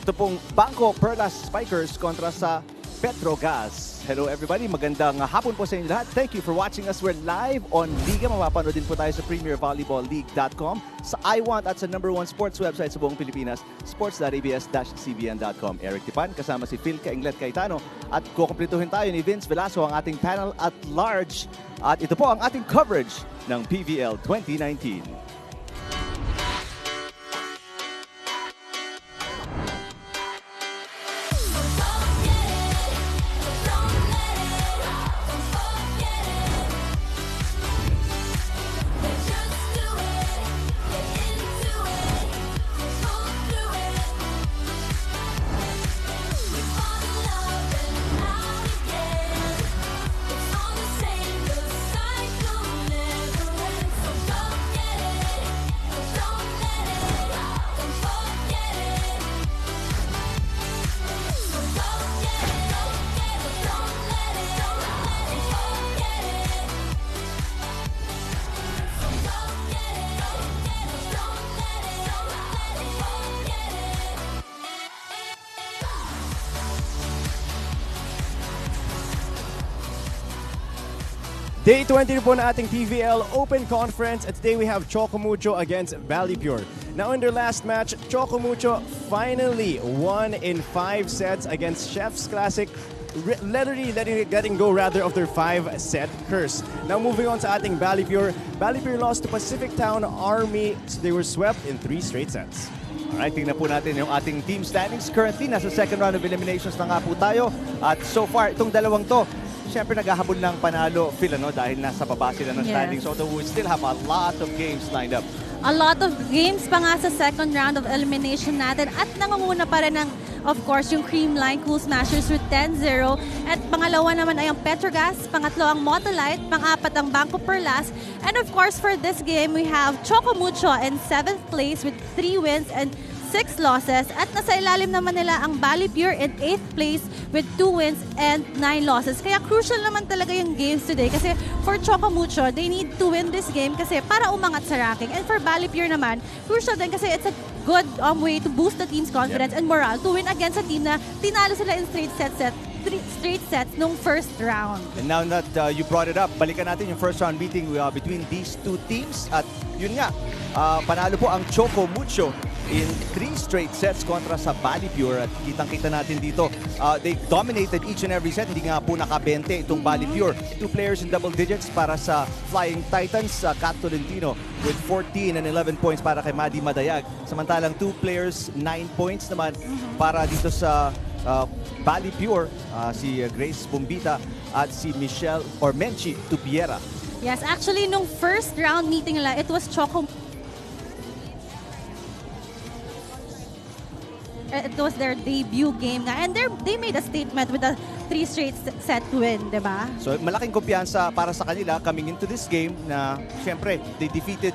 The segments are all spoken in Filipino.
ito pong Bangko Perlas Spikers kontra sa Petrogas. Hello everybody, magandang hapon po sa inyo lahat. Thank you for watching us. We're live on Liga. Mapapanood din po tayo sa premiervolleyballleague.com, sa iWant at sa #1 sports website sa buong Pilipinas, sports.abs-cbn.com. Eric Tipan, kasama si Phil Kainglet Cayetano at kukumpletuhin tayo ni Vince Velasco ang ating panel at large. At ito po ang ating coverage ng PVL 2019. Day 20 po na ating PVL Open Conference, and today we have Choco Mucho against BaliPure. Now in their last match, Choco Mucho finally won in 5 sets against Chef's Classic, literally letting go of their 5-set curse. Now moving on sa ating BaliPure. BaliPure lost to Pacific Town Army, so they were swept in 3 straight sets. Alright, tingnan po natin yung ating team standings. Currently, nasa second round of eliminations na nga po tayo. At so far, itong dalawang to, siyempre naghahabol ng panalo, Phil, dahil nasa baba sila ng standings. Although we still have a lot of games lined up. A lot of games pa nga sa second round of elimination natin. At nangunguna pa rin ng, of course, yung Creamline Cool Smashers with 10-0. At pangalawa naman ay ang Petrogas, pangatlo ang Motolite, pang-apat ang Bangko Perlas. And of course, for this game, we have Choco Mucho in 7th place with 3 wins and 6 losses. At nasa ilalim naman nila ang BaliPure in 8th place with 2 wins and 9 losses. Kaya crucial naman talaga yung games today kasi for Choco Mucho, they need to win this game kasi para umangat sa ranking. And for BaliPure naman, crucial din kasi it's a good way to boost the team's confidence and morale to win against a team na tinalo sila in straight sets nung first round. And now that you brought it up, balikan natin yung first round meeting between these two teams. At yun nga, panalo po ang Choco Mucho in 3 straight sets kontra sa BaliPure. At kitang-kita natin dito, they dominated each and every set. Hindi nga po naka-20 itong BaliPure. 2 players in double digits para sa Flying Titans, Kat Tolentino with 14 and 11 points para kay Madi Madayag. Samantalang 2 players, 9 points naman para dito sa BaliPure, si Grace Bombita at si Michelle or Menchi Tupiera. Yes, actually, nung first round meeting nila, it was Choco. It was their debut game nga. And they made a statement with a 3 straight set win, di ba? So malaking kumpiyansa para sa kanila coming into this game na siyempre they defeated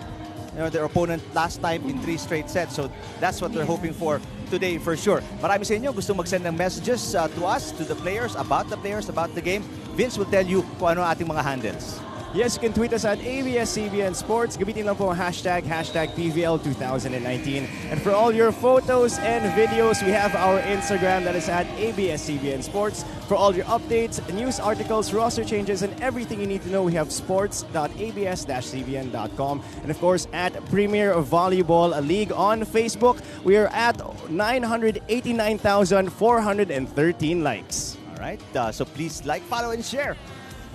their opponent last time in 3 straight sets. So that's what they're hoping for today for sure. Marami sa inyo gusto mag-send ng messages to us, to the players, about the game. Vince will tell you kung ano ating mga handles. Yes, you can tweet us at ABS-CBN Sports. Gamitin lang po ang hashtag PVL2019. And for all your photos and videos, we have our Instagram that is at ABS-CBN Sports. For all your updates, news articles, roster changes, and everything you need to know, we have sports.abs-cbn.com. And of course, at Premier Volleyball League on Facebook, we are at 989,413 likes. All right, so please like, follow, and share.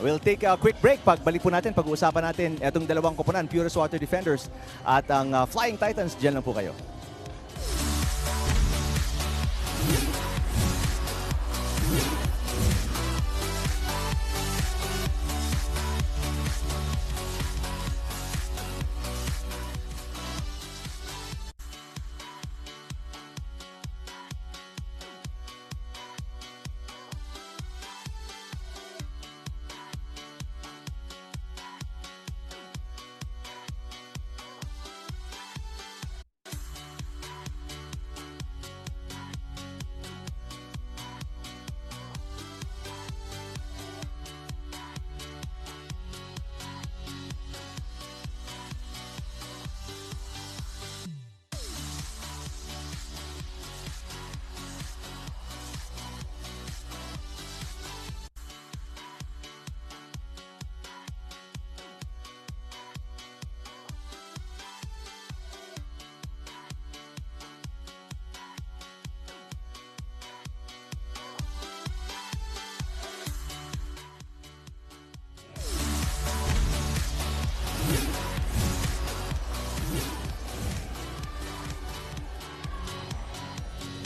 We'll take a quick break. Pagbalik po natin, pag-uusapan natin itong dalawang koponan, Purest Water Defenders at ang Flying Titans. Diyan lang po kayo.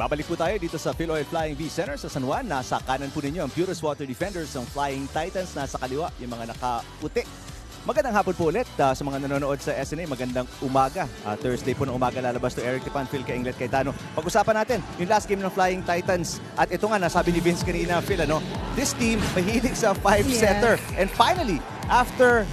Babalik po tayo dito sa Philoil Flying V Center sa San Juan. Nasa kanan po ninyo ang Purest Water Defenders ng Flying Titans. Nasa kaliwa yung mga nakaputi. Magandang hapon po ulit sa mga nanonood sa SNA. Magandang umaga. Thursday po ng umaga lalabas to Eric Tipan, Phil Kainglet, Cayetano. Pag-usapan natin yung last game ng Flying Titans. At ito nga, nasabi ni Vince kanina, Phil, this team mahilig sa 5-setter. And finally, after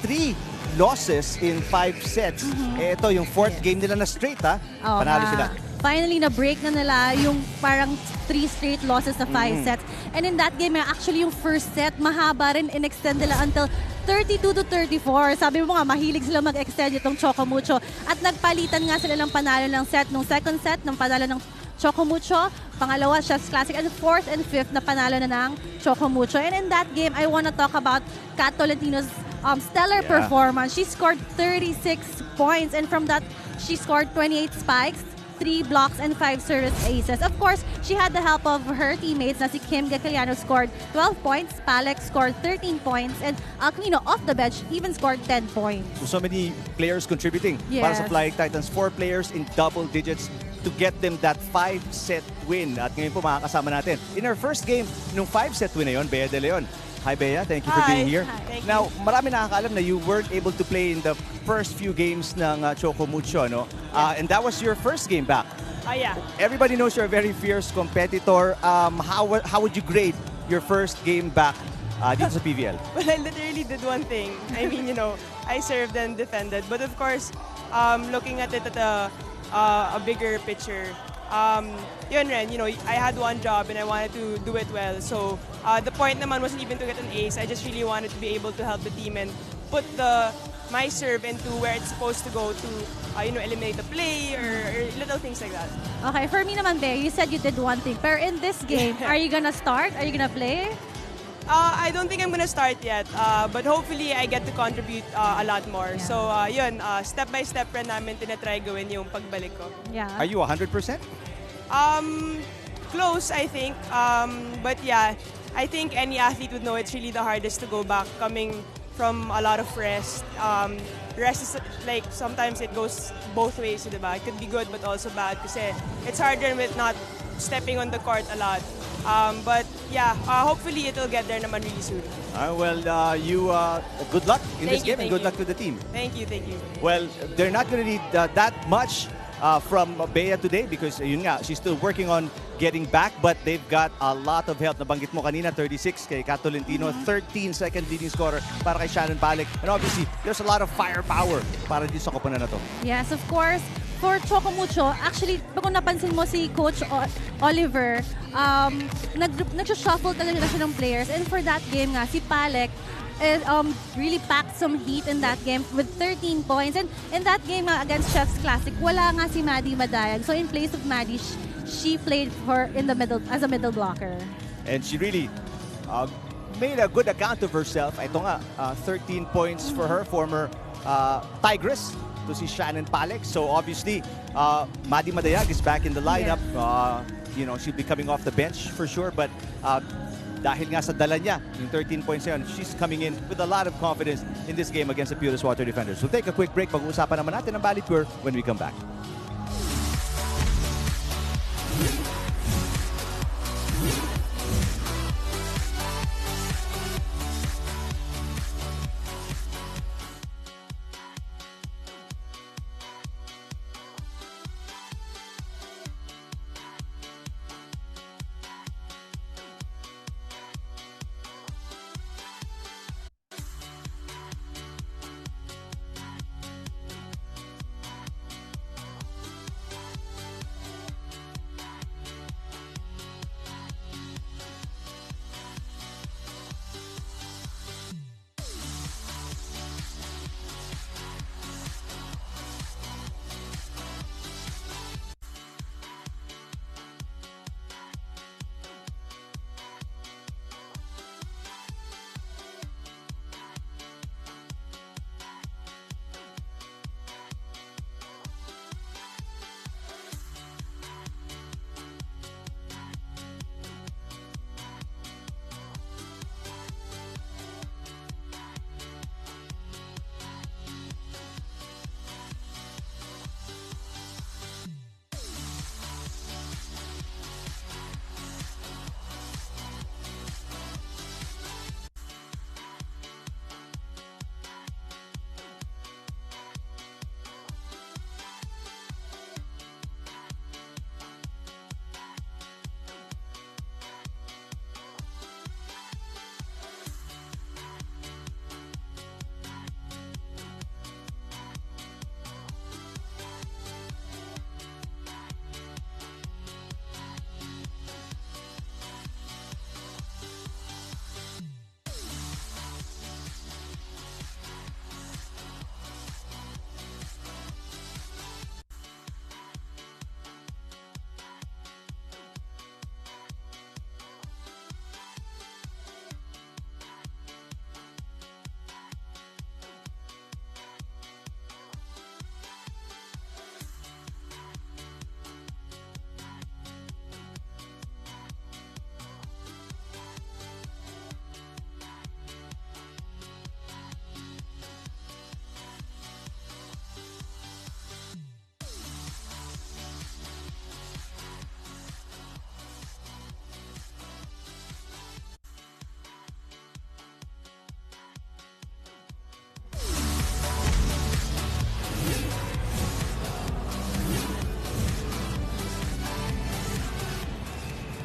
3 losses in 5 sets, ito yung 4th game nila na straight, panalo sila. Finally, na-break na nila yung parang 3 straight losses sa 5 sets. And in that game, actually yung first set, mahaba rin, in-extend nila until 32-34. Sabi mo nga, mahilig sila mag-extend itong Choco Mucho. At nagpalitan nga sila ng panalo ng set. Nung second set, ng panalo ng Choco Mucho. Pangalawa, Chef's Classic. And 4th and 5th na panalo na ng Choco Mucho. And in that game, I want to talk about Kat Tolentino's stellar performance. She scored 36 points. And from that, she scored 28 spikes, 3 blocks, and 5 service aces. Of course, she had the help of her teammates na si Kim Gacaliano scored 12 points, Palek scored 13 points, and Aquino off the bench even scored 10 points. So many players contributing para sa Flying Titans. 4 players in double digits to get them that 5-set win. At ngayon po makakasama natin. In our first game, nung 5-set win na yun, Bea De Leon. Hi, Bea. Thank you for being here. Hi. Now, marami nakakaalam na you weren't able to play in the first few games ng Choco Mucho, no? And that was your first game back. Yeah. Everybody knows you're a very fierce competitor. How would you grade your first game back dito sa PVL? Well, I literally did one thing. I mean, I served and defended. But of course, looking at it at a bigger picture, yun rin, I had one job and I wanted to do it well. So the point naman wasn't even to get an ace. I just really wanted to be able to help the team and put my serve into where it's supposed to go to, eliminate the play or little things like that. Okay, for me naman, Bea, you said you did one thing. Pero in this game, are you gonna start? Are you gonna play? I don't think I'm gonna start yet, but hopefully I get to contribute a lot more. Yeah. So yun, step by step rin namin tinatry gawin yung pagbalik ko. Yeah. Are you 100%? Close, I think. But yeah, I think any athlete would know it's really the hardest to go back coming from a lot of rest. Rest is like, sometimes it goes both ways, diba? It could be good but also bad kasi it's harder with not stepping on the court a lot. But yeah, hopefully it'll get there naman really soon. Good luck in this Thank you, game and thank good you. luck to the team. Thank you. Well, they're not going to need that much from Bea today because yun nga, she's still working on getting back, but they've got a lot of help. Nabanggit mo kanina, 36 kay Kat Tolentino, 13 second leading scorer para kay Shannon Palek. And obviously, there's a lot of firepower para dito sa koponan na to. Yes, of course. For Choco Mucho, actually, kung napansin mo si Coach Oliver, nag-shuffle talaga siya ng players. And for that game nga, si Palek really packed some heat in that game with 13 points. And in that game against Chef's Classic, wala nga si Maddie Madayag. So in place of Maddie, she played in the middle as a middle blocker. And she really made a good account of herself. Ito nga, 13 points for her, former Tigress, to si Shannon Palek. So obviously, Maddie Madayag is back in the lineup. She'll be coming off the bench for sure. But dahil nga sa dala niya, yung 13 points na yun, she's coming in with a lot of confidence in this game against the Purest Water Defenders. We'll take a quick break. Pag-uusapan naman natin ang BaliPure when we come back.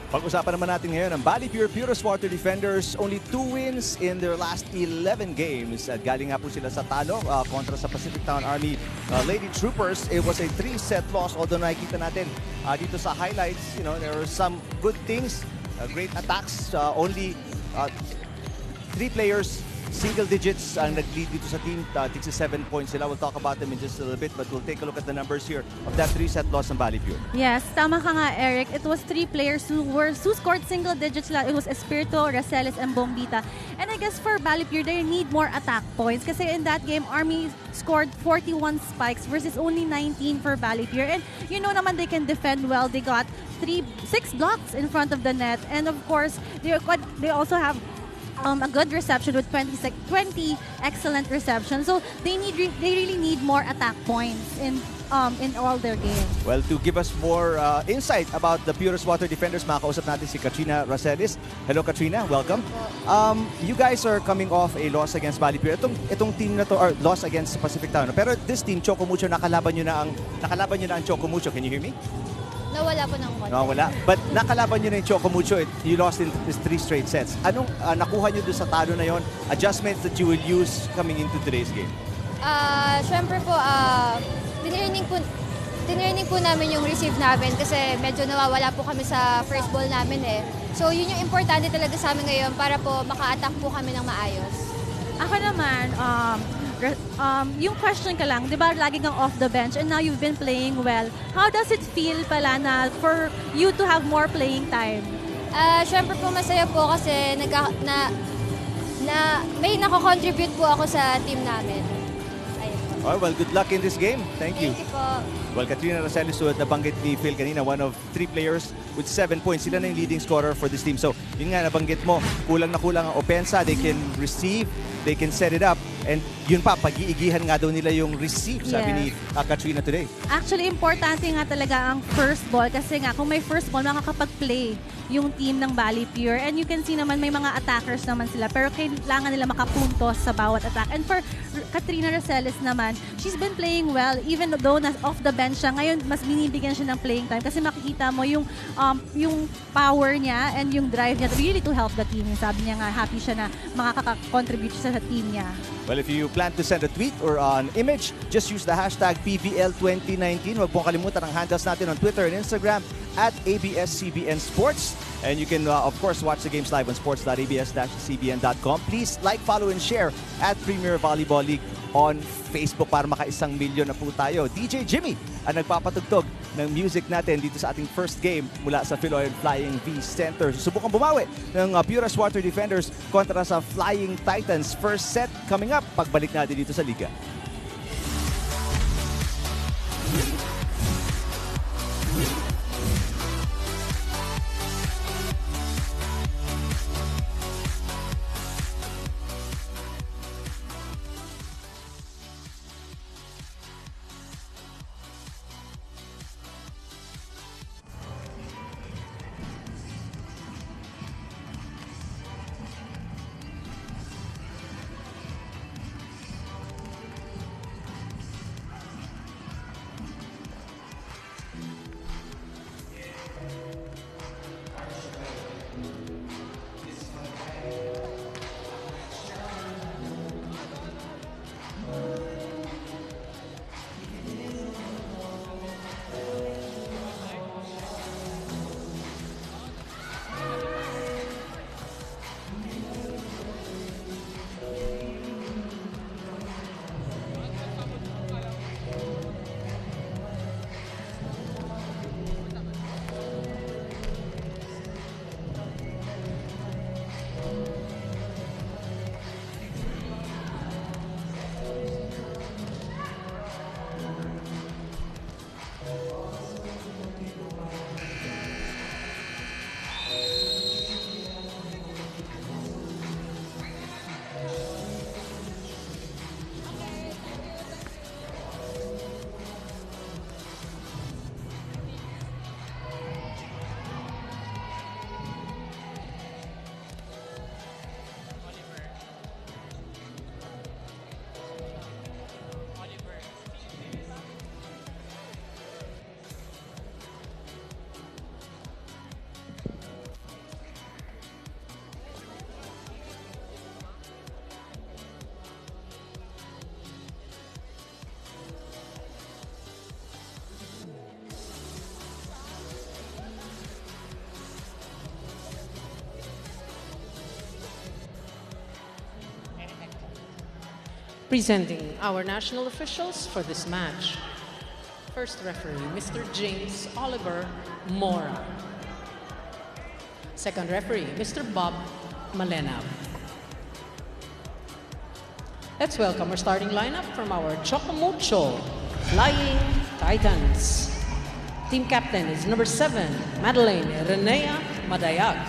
Pag-usapan naman natin ngayon ang BaliPure Purest Water Defenders. Only 2 wins in their last 11 games. At galing nga po sila sa talo kontra sa Pacific Town Army Lady Troopers. It was a 3-set loss. Although nakikita natin dito sa highlights, there were some good things. Great attacks. Only 3 players, single digits ang nag-lead dito sa team. 67 points sila. We'll talk about them in just a little bit, but we'll take a look at the numbers here of that 3-set loss ng BaliPure. Yes, tama ka nga, Eric. It was 3 players who scored single digits lang. It was Espirito, Raceles, and Bombita. And I guess for BaliPure, they need more attack points kasi in that game, Army scored 41 spikes versus only 19 for BaliPure. And you know naman they can defend well. They got 6 blocks in front of the net. And of course, they also have a good reception with 20 excellent receptions. So they really need more attack points in all their games. Well, to give us more insight about the Purest Water Defenders, makakausap natin si Katrina Racelis. Hello Katrina, welcome. You guys are coming off a loss against BaliPure. Itong team na to, or loss against Pacific Town. Pero this team, Choco Mucho, nakalaban nyo na ang Choco Mucho. Can you hear me? Nawala po ng konti. Nawala. But nakalaban nyo na yung Choco Mucho. You lost in 3 straight sets. Anong nakuha nyo doon sa talo na yon? Adjustments that you will use coming into today's game? Siyempre po, tinirning po namin yung receive namin kasi medyo nawawala po kami sa first ball namin eh. So yun yung importante talaga sa amin ngayon para po maka-attack po kami ng maayos. Ako naman, yung question ka lang, di ba lagi kang off the bench and now you've been playing well. How does it feel pala na for you to have more playing time? Siyempre po masaya po kasi may nako-contribute po ako sa team namin. Ayun po. Oh, well, good luck in this game. Thank you. Thank you po. Well, Katrina Racelis, nabanggit ni Phil kanina, one of 3 players with 7 points. Sila na yung leading scorer for this team. So, yun nga, nabanggit mo, kulang na kulang ang opensa. They can receive, they can set it up. And yun pa, pag-iigihan nga daw nila yung receive, sabi ni Katrina today. Actually, importante nga talaga ang first ball kasi nga, kung may first ball, makakapag-play yung team ng BaliPure. And you can see naman, may mga attackers naman sila. Pero kailangan nila makapuntos sa bawat attack. And for Katrina Racelis naman, she's been playing well, even though off the bench siya. Ngayon, mas binibigyan siya ng playing time kasi makikita mo yung power niya and yung drive niya really to help the team. Sabi niya nga, happy siya na makaka-contribute siya sa team niya. Well, if you plan to send a tweet or an image, just use the hashtag PVL2019. Huwag pong kalimutan ang handles natin on Twitter and Instagram at ABS-CBN Sports. And you can, of course, watch the games live on sports.abs-cbn.com. Please like, follow, and share at Premier Volleyball League on Facebook para maka-1 milyon na po tayo. DJ Jimmy ang nagpapatugtog ng music natin dito sa ating first game mula sa Philoyen Flying V Center. Susubukan bumawi ng Purest Water Defenders kontra sa Flying Titans. First set coming up pagbalik natin dito sa Liga. Presenting our national officials for this match. First referee, Mr. James Oliver Mora. Second referee, Mr. Bob Malena. Let's welcome our starting lineup from our Choco Mucho Flying Titans. Team captain is number 7, Madeleine Renea Madayag.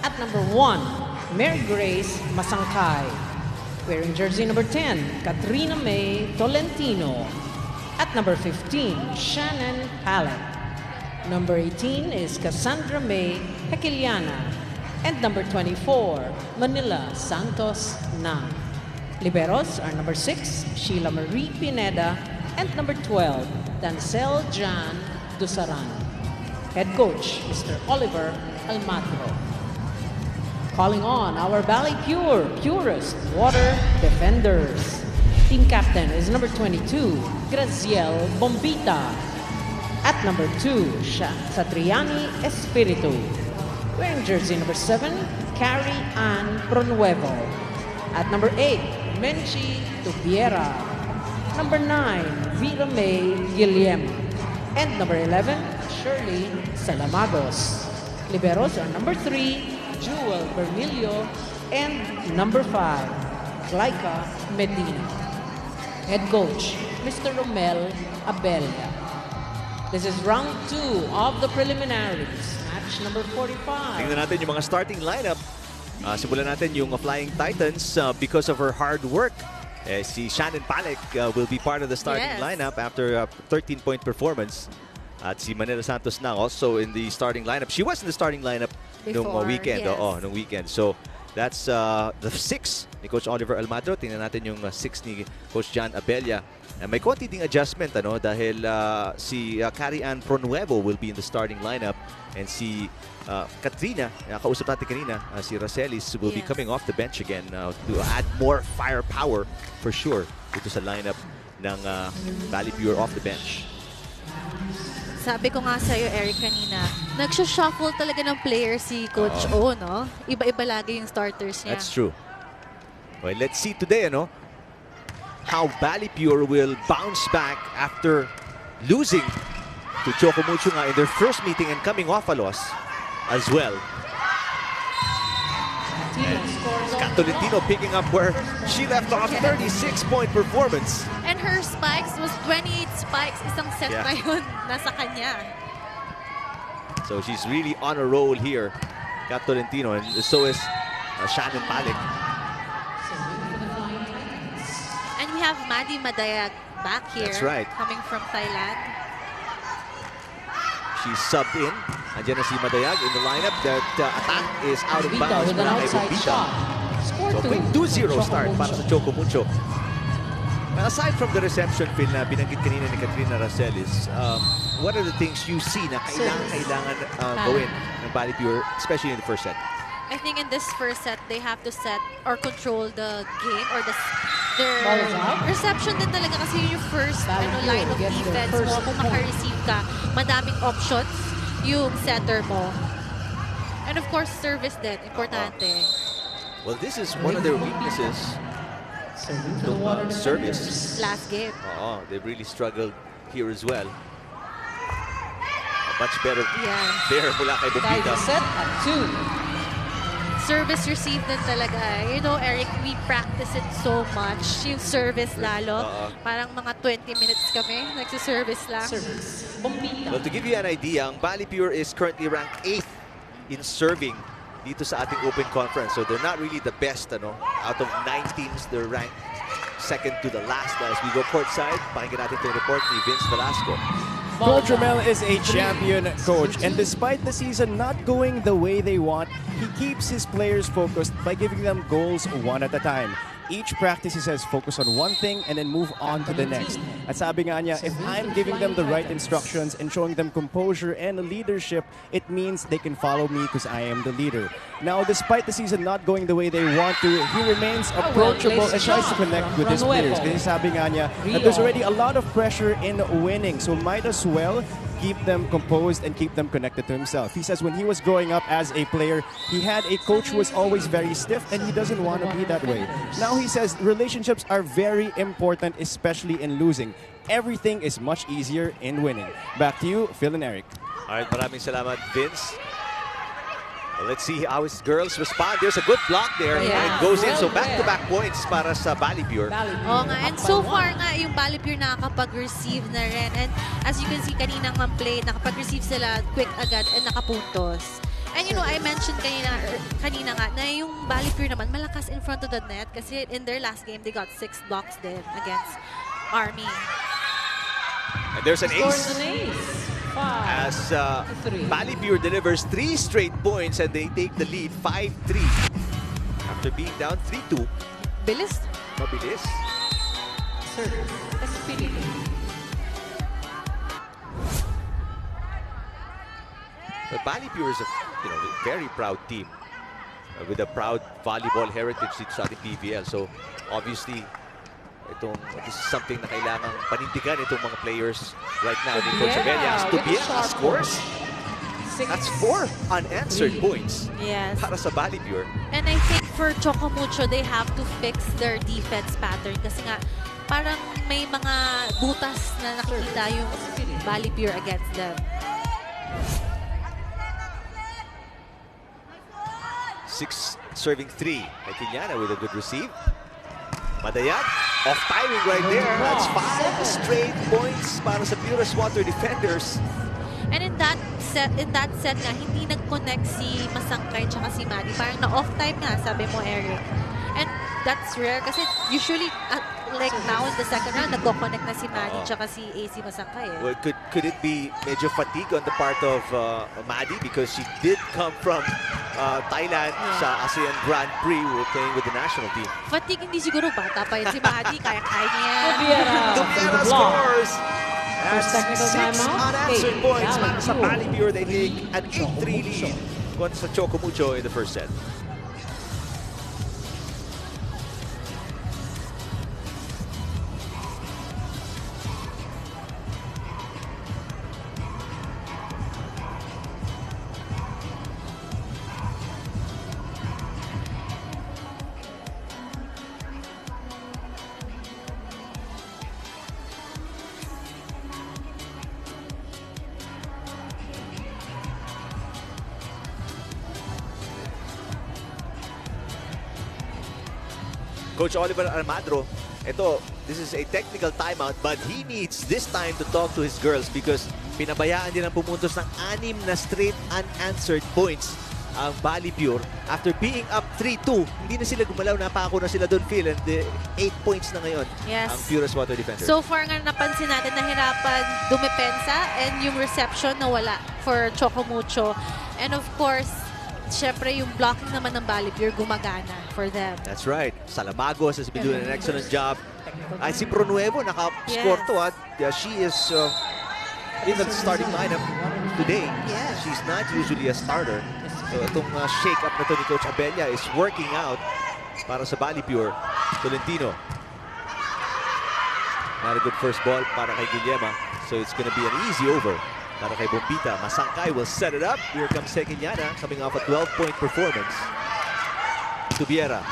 At number 1, Mary Grace Masangkay. Wearing jersey number 10, Katrina May Tolentino. At number 15, Shannon Pallet. Number 18 is Cassandra May Hekiliana. And number 24, Manila Santos Na. Liberos are number 6, Sheila Marie Pineda. And number 12, Dancel Jan Dusaran. Head coach, Mr. Oliver Almatro. Calling on our BaliPure Purest Water Defenders. Team captain is number 22, Graziel Bombita. At number 2, Satriani Espiritu. Wearing jersey number 7, Carrie Ann Pronuevo. At number 8, Menchi Tupiera. Number 9, Vera May Guillem. And number 11, Shirley Salamagos. Liberos are number 3, Jewel Bermilio. And number 5, Glaika Medina. Head coach, Mr. Romel Abella. This is round 2 of the preliminaries. Match number 45. Tingnan natin yung mga starting lineup. Simulan natin yung Flying Titans because of her hard work. Si Shannon Palek will be part of the starting lineup after a 13-point performance. At si Manila Santos na also in the starting lineup. She was in the starting lineup nung weekend. Yes. Nung weekend. So that's the 6 ni Coach Oliver Almatro. Tingnan natin yung 6 ni Coach John Abella. May konti ding adjustment dahil si Carrie Ann Pronuevo will be in the starting lineup and si Katrina, kausap natin kanina, si Racelis will be coming off the bench again to add more firepower for sure dito sa lineup ng BaliPure off the bench. Sabi ko nga sa'yo, Eric, kanina, nagsha-shuffle talaga ng player si Coach O, no? Iba-iba lagi yung starters niya. That's true. Well, let's see today, how BaliPure will bounce back after losing to Choco Mucho in their first meeting and coming off a loss as well. Tolentino picking up where she left off, 36-point performance. And her spikes was 28 spikes. Isang set na yun nasa kanya. So she's really on a roll here, Kat Tolentino, and so is Shannon Palek. And we have Maddie Madayag back here. That's right. Coming from Thailand. She's subbed in. Andiyan na si Madayag in the lineup. That attack is out of bounds. With an outside shot. So quick 2-0 start para sa Choco Mucho. But aside from the reception, Phil, na binanggit kanina ni Katrina Racelis, what are the things you see na kailangan gawin ng BaliPure, especially in the first set? I think in this first set, they have to set or control the game or their reception din talaga kasi yung first line of defense mo. Kung maka-receive ka, madaming options yung setter mo. And of course, service din. Importante. Well, this is one of their weaknesses. Service. Last game. They've really struggled here as well. Much better there mula kay Bombita. Set at 2. Service receive din talaga. You know, Eric, we practice it so much. Yung service lalo. Parang mga 20 minutes kami. Nagsiservice lang. Well, to give you an idea, ang BaliPure is currently ranked 8th in serving dito sa ating Open Conference. So they're not really the best, out of 9 teams, they're ranked second to the last. As we go courtside, pakinggan natin itong report ni Vince Velasco. Coach Romel is a champion coach, and despite the season not going the way they want, he keeps his players focused by giving them goals one at a time. Each practice, he says, focus on one thing and then move on to the next. At sabi nga niya, if I'm giving them the right instructions and showing them composure and leadership, it means they can follow me because I am the leader. Now, despite the season not going the way they want to, he remains approachable and tries to connect with his players. Kasi sabi nga niya that there's already a lot of pressure in winning, so might as well keep them composed and keep them connected to himself. He says when he was growing up as a player, he had a coach who was always very stiff and he doesn't want to be that way. Now he says relationships are very important, especially in losing. Everything is much easier in winning. Back to you, Phil and Eric. All right, maraming salamat, Vince. Well, let's see how his girls respond. There's a good block there. Yeah. And it goes in. So back-to-back points para sa BaliPure. Oo nga, and so far nga, yung BaliPure nakakapag-receive na rin. And as you can see, kaninang man-play, nakapag-receive sila quick agad and nakapuntos. And you know, I mentioned kanina nga na yung BaliPure naman malakas in front of the net kasi in their last game, they got 6 blocks din against Army. And there's an Scores ace. an ace. As BaliPure delivers 3 straight points and they take the lead 5-3 after being down 3-2. Bilis. Mabilis. Service. SPD. But BaliPure is a very proud team with a proud volleyball heritage dito sa ating PVL. So obviously, this is something na kailangang panindigan itong mga players right now. Coach Abella, Tubiera scores. That's 4 unanswered points para sa BaliPure. And I think for Choco Mucho, they have to fix their defense pattern kasi nga parang may mga butas na nakikita yung BaliPure against them. 6 serving 3. Kiliana with a good receive. Madayag, off timing right there. That's 5 straight points para sa Purest Water defenders. And in that set nga, hindi nag-connect si Masangkay tsaka si Maddie. Parang na-off time nga, sabi mo, Eric. And that's rare kasi usually, like now in the second round, nagko-connect na si Maddie tsaka si AC Masangkay. Well, could it be medyo fatigue on the part of Maddie because she did come from Thailand sa ASEAN Grand Prix playing with the national team. Fatigue, hindi siguro bata pa yun si Maddie, kaya-kaya niya. Tubiera scores! First That's technical 6 timeout. unanswered points para sa BaliPure. BaliPure. They take an 8-3 lead kontra sa Choco Mucho in the first set. Coach Oliver Almadro, this is a technical timeout, but he needs this time to talk to his girls because pinabayaan din ang pumuntos ng 6 na straight unanswered points ang BaliPure. After being up 3-2, hindi na sila gumalaw, napako na sila doon, Phil, and 8 points na ngayon ang Purest Water defenders. So far nga napansin natin nahirapan dumepensa and yung reception nawala for Choco Mucho. And of course, syempre yung blocking naman ng BaliPure gumagana for them. That's right. Salamagos has been doing an excellent job. Ay, si Pronuevo naka-score to. She is in the starting lineup today. She's not usually a starter. So itong shake-up na to ni Coach Abella is working out para sa BaliPure. Tolentino. Not a good first ball para kay Guillema. So it's gonna be an easy over para kay Bombita. Masangkay will set it up. Here comes Sequeñana coming off a 12-point performance. Tubiera.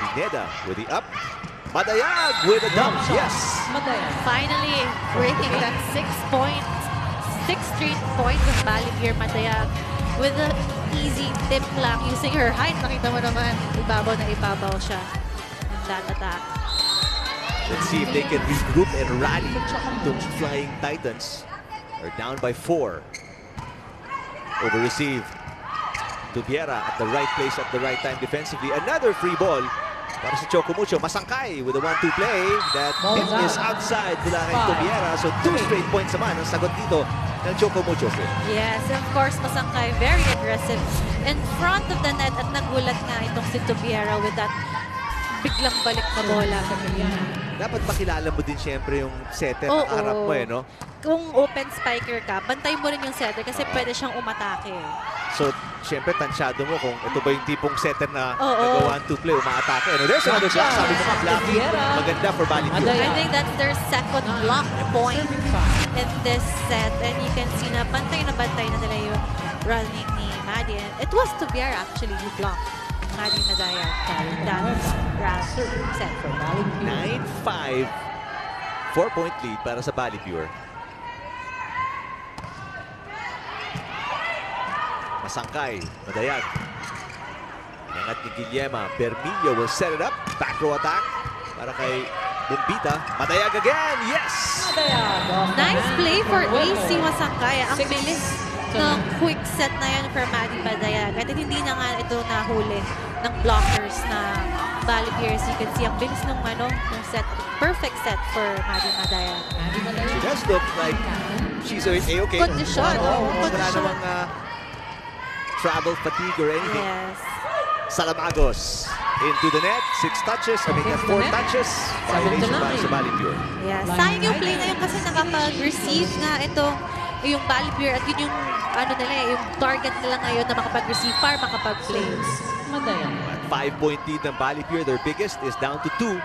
Pineda with the up. Madayag with a dump. Yes. Finally breaking that 6 straight points of BaliPure. Madayag with an easy tip lang using her height. Nakita mo naman, ibabaw na ibabaw siya in that attack. Let's see if they can regroup and rally to Flying Titans. They're down by 4. Over receive. Tubiera at the right place at the right time defensively. Another free ball para sa Choco Mucho. Masangkay with a 1-2 play. That hit is outside mula kay Tubiera. So 2 straight points naman ang sagot dito ng Choco Mucho. Yes, of course, Masangkay very aggressive in front of the net at nagulat nga itong si Tubiera with that biglang balik na bola. Dapat makilala mo din siyempre yung setter na harap mo no? Kung open spiker ka, bantay mo rin yung setter kasi pwede siyang umatake. So, siyempre, tansyado mo kung ito ba yung tipong setter na nag 1-2 play, umaatake. There's another block. Sabi mo nga, blocking. Maganda for BaliPure. I think that's their second block point. in this set. And you can see na bantay na nila yung running ni Maddie. And it was Tubiera actually who blocked Maddie Madaya in that round set. 9-5. 4-point lead para sa BaliPure. Masangkay, Madayag. Inangat ni Guillema. Bermillo will set it up. Back row attack para kay Bumbita. Madayag again. Yes! Nice play for AC Masangkay. Ang bilis ng quick set na yun for Maddie Madayag. At hindi na nga ito nahuli ng blockers na BaliPure. As you can see, ang bilis ng set. Perfect set for Maddie Madayag. She does look like she's A-okay. Kondisyon. Wala namang travel fatigue or anything. Yes. Salamagos into the net. 6 touches. 4 touches. Violation para sa BaliPure. Yes. Sayang yung play na yun kasi nakapag-receive na ito yung BaliPure at yun yung yung target nila ngayon na makapag-receive para makapag-play. 5-point lead ng BaliPure. Their biggest is down to 2.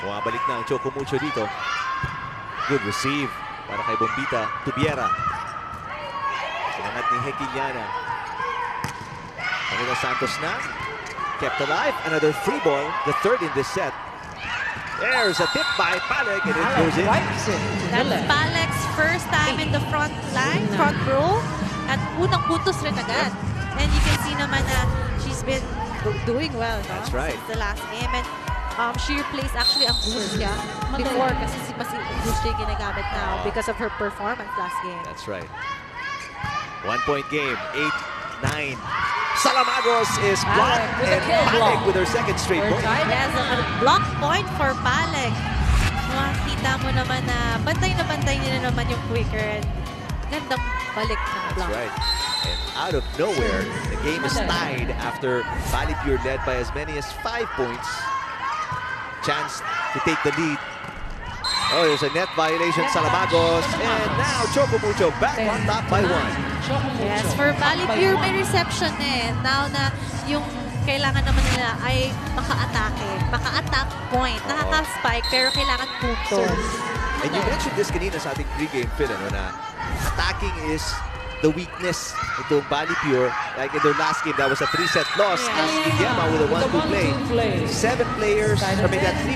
Bumabalik na ang Choco Mucho dito. Good receive para kay Bombita. Tubiera. Sinangat ni Hekiliana. Manila Santos na. Kept alive. Another free ball. The third in this set. There's a tip by Palek and it goes in. That's Palek's first time in the front line, front row. At unang puntos rin agad. And you can see naman na she's been doing well. That's right. Since the last game. And she replaced actually ang boost niya before kasi si boost siya ginagamit now because of her performance last game. That's right. 1-point game. 8-9. Salamagos is blocked and Palek with her second straight point. Yes, a block point for Palek. Makikita mo naman na bantay nila naman yung quicker and gandang balik ng block. That's right. And out of nowhere, the game is tied after BaliPure led by as many as 5 points. Chance to take the lead. Oh, there's a net violation, Salamagos. And now Choco Mucho back on top by 1. Yes, for BaliPure may reception Now na yung kailangan naman nila ay maka-attack point. Nakaka-spike pero kailangan puntos. And you mentioned this kanina sa ating pre-game film, na attacking is the weakness itong BaliPure. Like in their last game, that was a 3-set loss. As Guillema with a 1-2 play. 3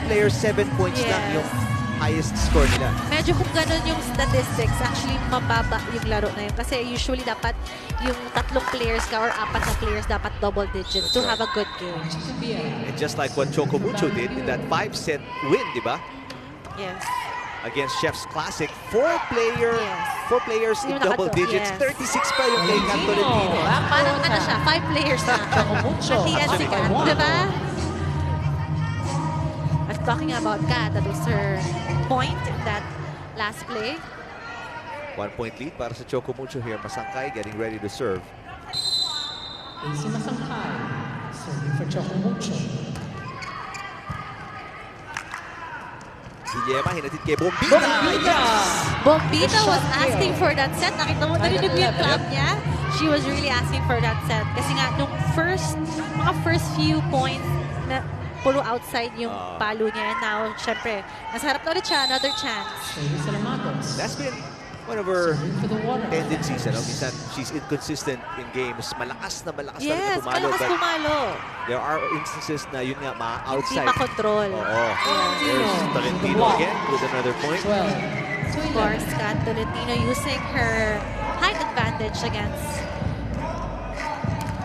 players, 7 points lang yung highest score nila. Medyo kung ganun yung statistics, actually mababa yung laro na yun. Kasi usually dapat yung 3 players ka or 4 na players dapat double digits to have a good game. And just like what Choco Mucho did in that 5-set win, di ba? Yes. Against Chef's Classic, 4 players in double digits. 36 pa yung kay Kat Tolentino. Parang siya, 5 players na. At si Kat, di ba? At talking about Kat, that was her point in that last play. 1-point lead para sa Choco Mucho here. Masangkay getting ready to serve. AC Masangkay serving for Choco Mucho. Guillema, hinatid kay Bombita. Bombita was asking for that set. Nakita mo, narinig mo yung clap niya. She was really asking for that set. Kasi nga, nung mga first few points, na puro outside yung palo niya. And now, syempre, nasa harap na ulit siya. Another chance. That's been one of her tendencies. Minsan, she's inconsistent in games. Malakas na pumalo. Yes, malakas pumalo. There are instances na yun nga, outside. Hindi makontrol. There's Tolentino again with another point. Of course, Kat Tolentino using her height advantage against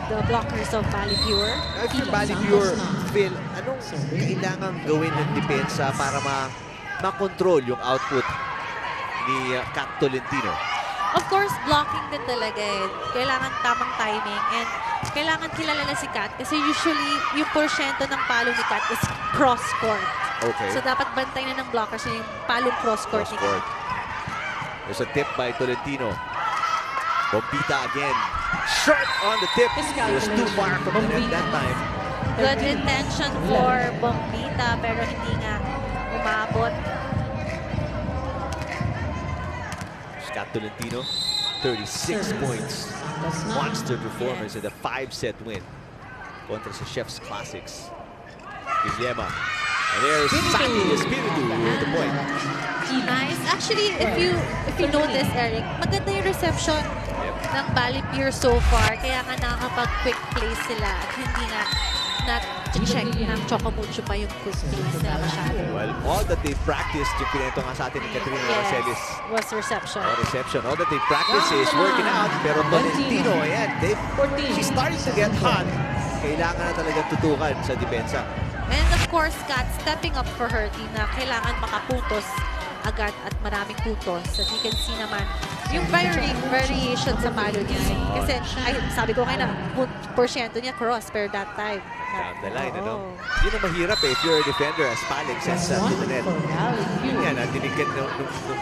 the blockers of BaliPure. If you're BaliPure, Phil, anong kailangan gawin ng depensa para makontrol yung output ni Kat Tolentino? Of course, blocking din talaga Kailangan tamang timing and kailangan kilala na si Kat kasi usually yung porsyento ng palo ni Kat is cross-court. Okay. So dapat bantay na ng blockers yung palong cross-court ni Kat. There's a tip by Tolentino. Bombita again. Short on the tip. It was too far from the net that time. Good intention for Bombita pero hindi nga umabot. Kat Tolentino, 36 points. Monster performance in the 5-set win contra sa Chef's Classics. Guillema And there's Saki Espiritu with the point. Nice. Actually, if you notice, Eric, maganda yung reception ng BaliPure so far. Kaya nga nakakapag-quick play sila at hindi nga na-check ng Choco Mucho pa yung quick plays nila masyado. Well, all that they practiced, yung pinento nga sa atin ni Katrina Roselis. Was reception. Reception. All that they practice is working out. Pero Tolentino, ayan, she's starting to get hot. Kailangan na talagang tutukan sa depensa. And of course, Kat, stepping up for her team na kailangan makapuntos agad at maraming puntos. As you can see naman, yung variation sa palo niya. Kasi, sabi ko kayo na, porsyento niya cross, pero that time. Down the line, ano? Yun ang mahirap eh, if you're a defender as Paling sends that to the net. Yun yan, dinigyan ng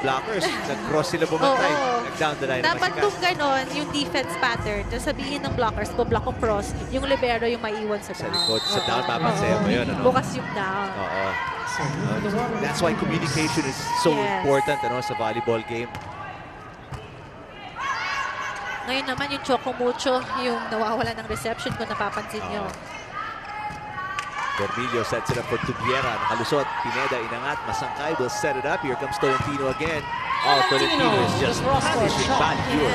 blockers. Nag-cross sila bumantay. Nag-down the line. Dapat kung ganon, yung defense pattern, sabihin ng blockers, block o cross, yung libero yung maiiwan sa down. Sa likod, sa down, papansayo mo yun, ano? Bukas yung down. Oo. That's why communication is so important, ano, sa volleyball game. Ngayon naman yung Choco Mucho, yung nawawala ng reception kung napapansin nyo. Bermillo sets it up for Tubiera. Nakalusot. Pineda inangat. Masangkay will set it up. Here comes Tolentino again. Oh, Tolentino is just punishing BaliPure.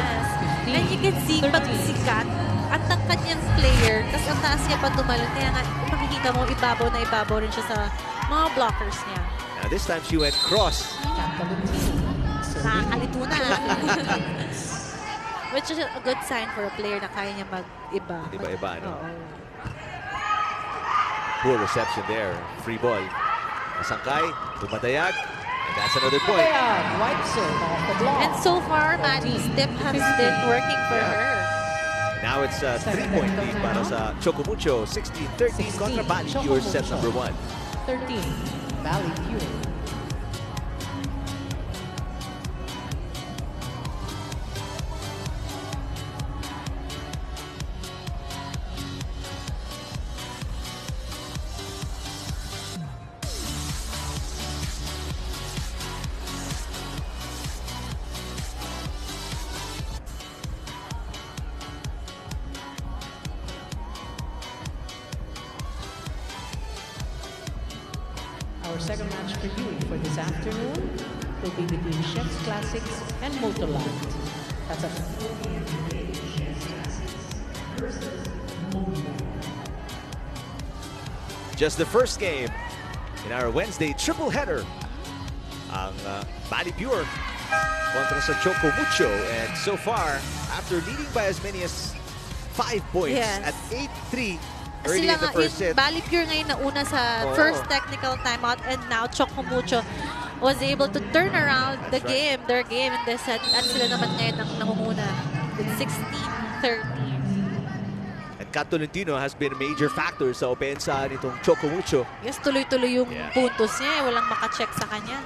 And you can see, pag sikat, at ang kanyang player, tapos ang taas niya pa tumalon. Kaya nga, makikita mo, ibabaw na ibabaw rin siya sa mga blockers niya. Now this time she went cross. Nakakalito na. Which is a good sign for a player na kaya niya mag-iba. Iba-iba, ano? Poor reception there. Free ball. Masangkay, tumatayag, and that's another point. And so far, Maddie's tip has been working for her. Now it's a 3-point lead para sa Choco Mucho. 16-13 kontra BaliPure, set number 1. 13, BaliPure. Our second match for you for this afternoon will be between Chef's Classics and Motoland. That's a Just the first game in our Wednesday triple header. Ang BaliPure kontra sa Choco Mucho. And so far, after leading by as many as 5 points at 8-3, early in the first set. BaliPure ngayon na una sa first technical timeout, and now Choco Mucho was able to turn around their game in this set, at sila naman ngayon ang nangunguna with 16-13. And Kat Tolentino has been a major factor sa opensa nitong Choco Mucho. Yes, tuloy-tuloy yung puntos niya. Walang makacheck sa kanya.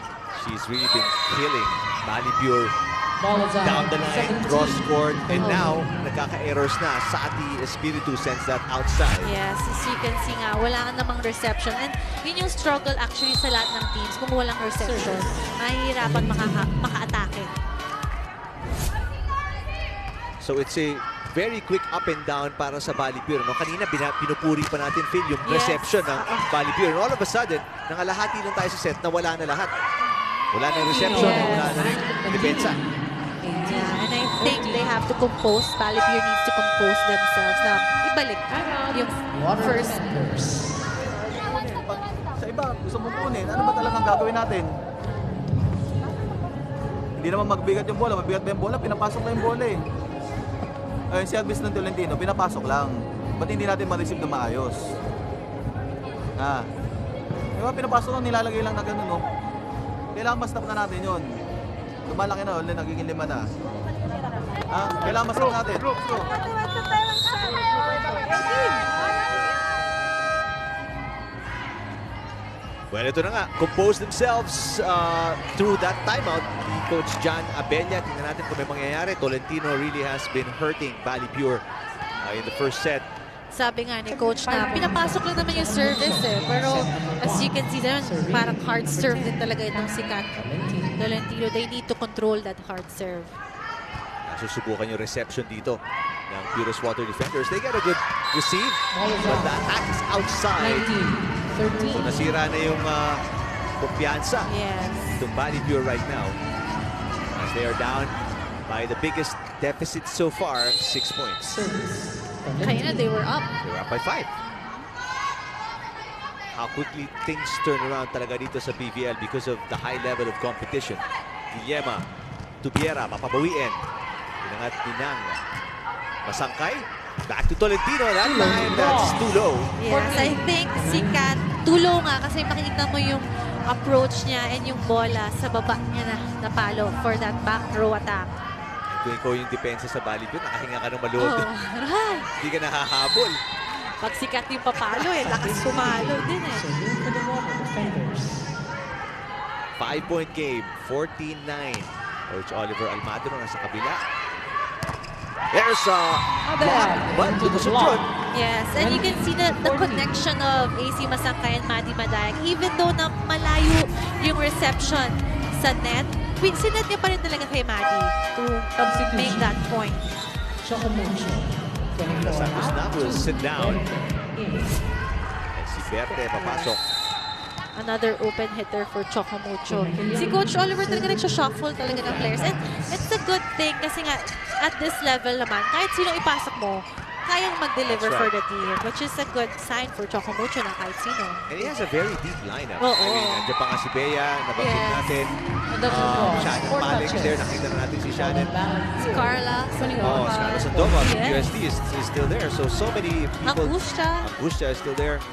She's really been killing BaliPure down the line, cross-court, and now nagkaka-errors na. Saki Espiritu sends that outside. Yes, as you can see nga, wala ka namang reception. And yun yung struggle actually sa lahat ng teams. Kung walang reception, mahihirapan maka-atake. So it's a very quick up and down para sa BaliPure. No? Kanina pinupuri pa natin, Phil, yung reception ng BaliPure. And all of a sudden, nangalahati lang tayo sa set na wala na lahat. Wala na reception, wala na rin depensa. Yeah, and I think they have to compose. BaliPure needs to compose themselves na ibalik yung first. Sa iba, gusto mong kunin, ano ba talagang gagawin natin? Hindi naman magbigat yung bola. Mabigat ba yung bola? Pinapasok na yung bola eh. Yung service ng Tolentino, pinapasok lang. Ba't hindi natin ma-receive na maayos? Diba, pinapasok lang, nilalagay lang na gano'n, no? Kailangan ma-stop na natin yun. Lumalaki na, ulit nagiging 5 na. Kailangan ma-stop natin. Well, ito na nga. Compose themselves through that timeout. Ni Coach John Abella. Tingnan natin kung may mangyayari. Tolentino really has been hurting BaliPure in the first set. Sabi nga ni Coach na pinapasok lang naman yung service eh. Pero as you can see naman, parang hard serve din talaga itong si Kat Tolentino. They need to control that hard serve. Susubukan yung reception dito ng Purest Water defenders. They get a good receive, but the attack is outside. So nasira na yung kumpiyansa Yes. itong BaliPure right now. As they are down by the biggest deficit so far, 6 points. Kanina, they were up. They're up by 5. How quickly things turn around talaga dito sa PVL because of the high level of competition. Guillema, Tubiera, mapabawiin. Pinangat ni Nang. Masangkay. Back to Tolentino. That time, that's too low. Yes, I think si Kat, tulo nga kasi makikita mo yung approach niya and yung bola sa baba niya na napalo for that back row attack. Kung ikaw yung depensa sa BaliPure, nakahinga ka ng maluwag. Oh, Hindi ka nahahabol. pag sikat yung papalo lakas pumalo din eh. 5-point game, 14-9. Coach Oliver Almadro nasa kabila. There's a block, but lumusot. Yes, and you can see the connection of AC Masangkay and Maddie Madayag. Even though na malayo yung reception sa net, sinet niya pa rin talaga kay Maddie to make that point. Choco Mucho. Santos na will sit down. And si Berte papasok. Another open hitter for Choco Mucho. Si Coach Oliver talaga nagsha-shuffle talaga ng players. And it's a good thing kasi nga at this level naman, kahit sino ipasok mo, kayang mag-deliver for the team, which is a good sign for Choco Mucho na kahit sino. And he has a very deep lineup. Oo. I mean, nandiyan pa nga si Bea, nabanggit natin. Shannon Malik there, nakita na natin si Shannon. Si Carla, Oh, Carlos Sandoval from USD is still there. So many people. Angustia is still there.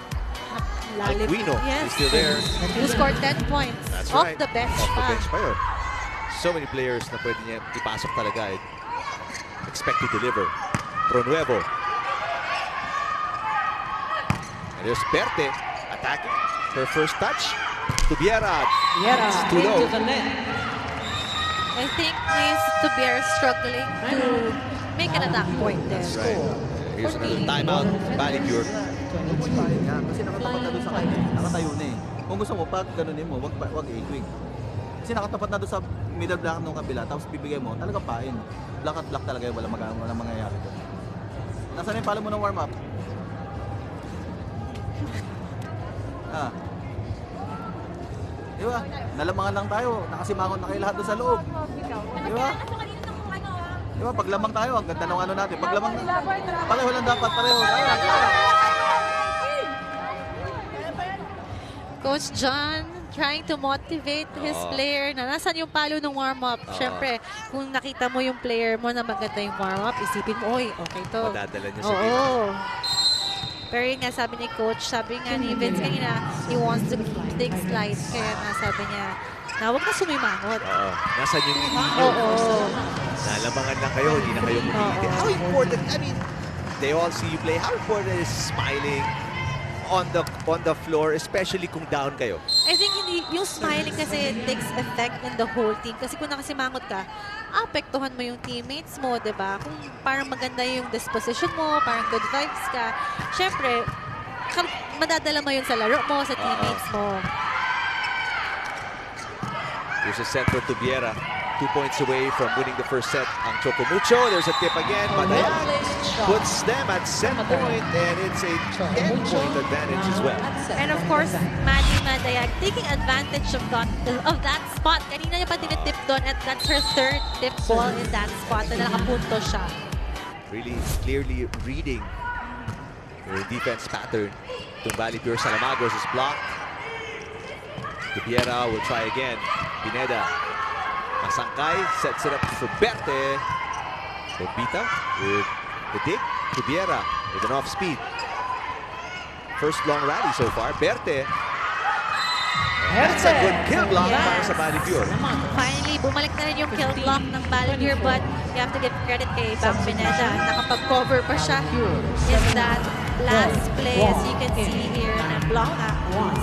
Alguino is still there. Who scored 10 points That's off right. the bench Off the pa. bench pa yun. So many players na pwede niya ipasok talaga. Expect to deliver. Pronuevo. And there's Berte attacking. Her first touch. Tubiera. It's too low. Into the net. I think Tubiera is struggling to make an attack point there. That's right. Here's another timeout. BaliPure. Kasi nakatapat na doon sa kanya. Nakatayo na eh. Kung gusto mo, pag ganunin mo, wag i-quick. Kasi nakatapat na doon sa middle block ng kabila, tapos bibigay mo, talagang pain. Block at block talaga yun, walang mangyayari doon. Nasaan yung pala mo ng warm-up? Di ba? Nalamangan lang tayo. Nakasimangon na kayo lahat doon sa loob. Di ba? Di ba? Paglamang tayo, ang ganda ng ano natin. Paglamang na. Pareho lang dapat, pareho. Coach John trying to motivate his player na nasan yung palo ng warm-up. Siyempre, kung nakita mo yung player mo na maganda yung warm-up, isipin mo, oy, okay to. Madadala niya sa game. Pero yun nga, sabi ni Coach, sabi nga ni Vince kanina, he wants to keep things light. Kaya nga sabi niya, na huwag na sumimangot. Nasaan yung inyo? Nalamangan lang kayo, hindi na kayo kumikita. How important, I mean, they all see you play. How important is smiling on the floor, especially kung down kayo? I think yung smiling kasi takes effect in the whole team. Kasi kung nakasimangot ka, apektuhan mo yung teammates mo, di ba? Kung parang maganda yung disposition mo, parang good vibes ka, syempre, madadala mo yun sa laro mo, sa teammates mo. Here's a set for Tubiera. 2 points away from winning the first set. Ang Choco Mucho. There's a tip again. Madayag puts them at set point, and it's a 10-point advantage as well. And of course, Maddie Madayag taking advantage of that spot. Kanina niya pa tinitip doon at that's her third tip ball in that spot na nakapunto siya. Really clearly reading the defense pattern. Itong BaliPure Salamagos is blocked. Tubiera will try again. Pineda. Masangkay sets it up for Berte. Bobita with the dig. Tubiera with an off-speed. First long rally so far. Berte. That's a good kill block para sa BaliPure. Finally, bumalik na rin yung kill block ng BaliPure, but you have to give credit kay Bang Pineda. Nakapag-cover pa siya in that last play, as you can see here, na block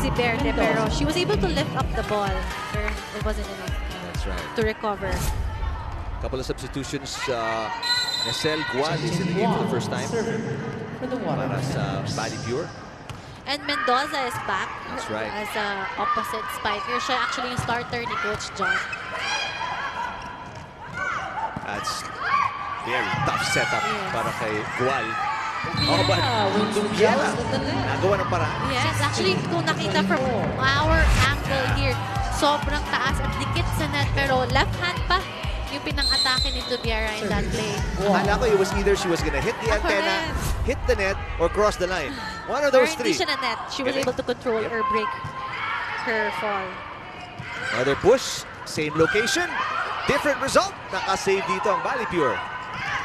si Berte, pero she was able to lift up the ball. Pero it wasn't enough. That's right. To recover. Couple of substitutions. Nesel Gual is in the game for the first time para sa BaliPure. And Mendoza is back. That's right. As a opposite spiker. Siya actually yung starter ni Coach John. That's very tough setup para kay Gual. Ako ba? wins Dubiera. just at the net. Nagawa ng paraan. Yes, actually, kung nakita from our angle here, sobrang taas at dikit sa net, pero left hand pa yung pinang-atake ni Tubiera in that play. Akala ko it was either she was gonna hit the Ako antenna, rin. hit the net, or cross the line. One of Or those hindi three. siya na net. She was Galing. able to control or break her fall. Another push, same location, different result. Nakasave dito ang BaliPure.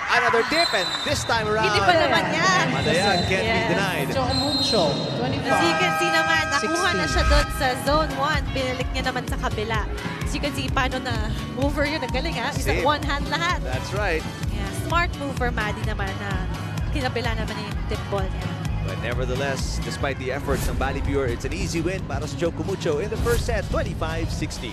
Another dip, and this time around, Hindi pa naman yan. Madayag can't be Yes. denied. Choco Mucho, As you can see naman, nakuha na 16. siya doon sa zone 1. Pinalik niya naman sa kabila. As you can see, paano na mover yun. Ang galing ha. Isa Same. one hand lahat. That's right. Yeah, smart move for Maddie naman na kinabila naman yung tip ball niya. But nevertheless, despite the efforts ng BaliPure, it's an easy win para sa Choco Mucho in the first set, 25-16.